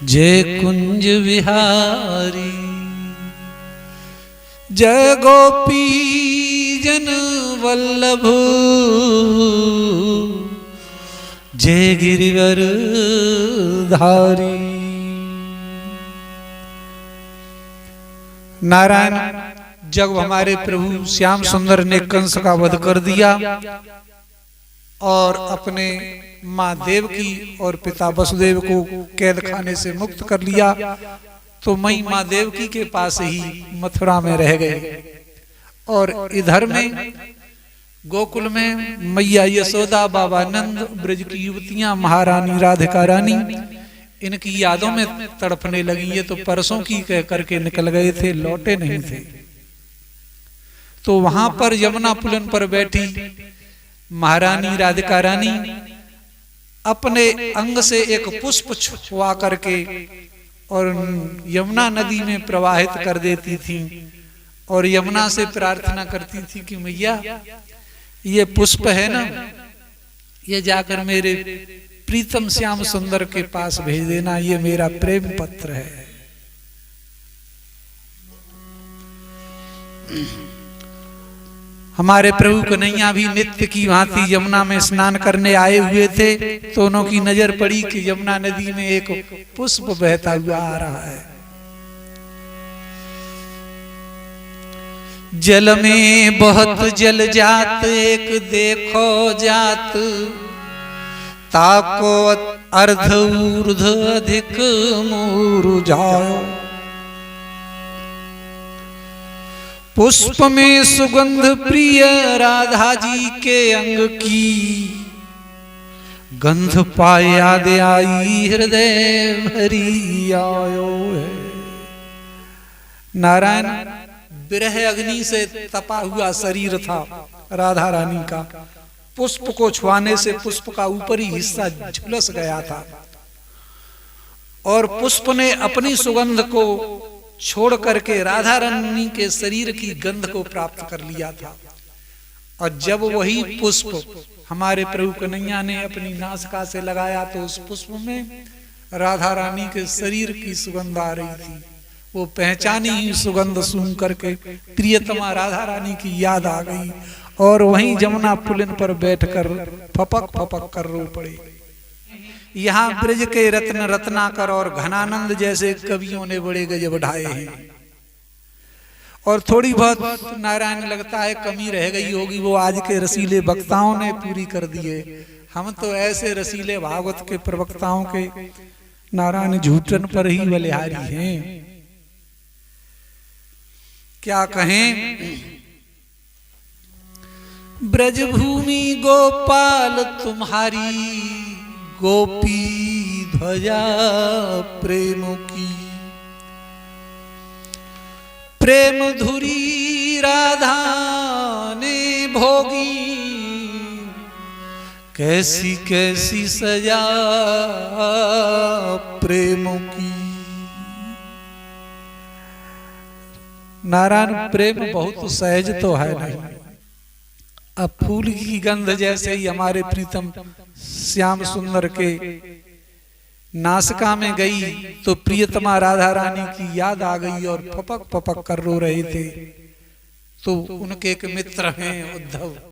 जय कुंज विहारी जय गोपी जन वल्लभ जय गिरिवर धारी। नारायण जब हमारे प्रभु श्याम सुंदर ने कंस का वध कर दिया और अपने माँ देवकी और पिता वसुदेव को कैद खाने से मुक्त कर लिया, तो मई माँ देवकी के पास ही मथुरा में रह गए। और इधर में गोकुल में मैया यशोदा, बाबा नंद, ब्रज की युवतियां, महारानी राधिका रानी इनकी यादों में तड़पने लगी। ये तो परसों की कह करके निकल गए थे, लौटे नहीं थे। तो वहां पर यमुना पुलन पर बैठी महारानी राधिका रानी अपने अंग से एक पुष्प छुआ करके और यमुना नदी में प्रवाहित कर देती थी और यमुना से प्रार्थना करती थी कि मैया ये पुष्प है ना, ये जाकर मेरे प्रीतम श्याम सुंदर के पास भेज देना, ये मेरा प्रेम पत्र है। हमारे प्रभु कन्हैया भी नित्य की भांति यमुना में स्नान करने आए हुए थे, तो उनकी नजर पड़ी कि यमुना नदी में एक पुष्प बहता हुआ आ रहा है। जल में बहुत जल जात एक देखो जात, ताको अर्ध ऊर्ध अधिक मुरझायो। पुष्प में सुगंध प्रिय राधा जी के अंग की, गंध पाए याद आई हृदय भरी आयो है। नारायण विरह अग्नि से तपा हुआ शरीर था राधा रानी का। पुष्प को छुआने से पुष्प का ऊपरी हिस्सा झुलस गया था और पुष्प ने अपनी सुगंध को छोड़ करके राधा रानी के शरीर की गंध को प्राप्त कर लिया था। और जब वही पुष्प हमारे प्रभु कन्हैया ने अपनी नासिका से लगाया, तो उस पुष्प में राधा रानी के शरीर की सुगंध आ रही थी। वो पहचानी ही सुगंध सूंघ करके प्रियतमा राधा रानी की याद आ गई और वहीं जमुना पुलिन पर बैठकर फपक फपक कर रो पड़े। यहाँ ब्रज के रत्न रत्नाकर और घनानंद जैसे कवियों ने बड़े गजब ढाए हैं और थोड़ी बहुत नारायण लगता है कमी रह गई होगी, वो आज के रसीले वक्ताओं ने पूरी कर दिए। हम तो ऐसे रसीले भागवत के प्रवक्ताओं के नारायण झूठन पर ही बलिहारी हैं। क्या कहें, ब्रजभूमि गोपाल तुम्हारी, गोपी ध्वजा प्रेम की। प्रेम धुरी राधा ने भोगी, कैसी कैसी सजा प्रेम की। नारायण प्रेम बहुत सहज तो है नहीं। अब फूल की गंध जैसे ही हमारे प्रीतम श्याम सुंदर के नासिका में गई, तो प्रियतमा राधा रानी की याद आ गई और फपक फपक कर रो रहे थे। तो उनके एक मित्र हैं उद्धव,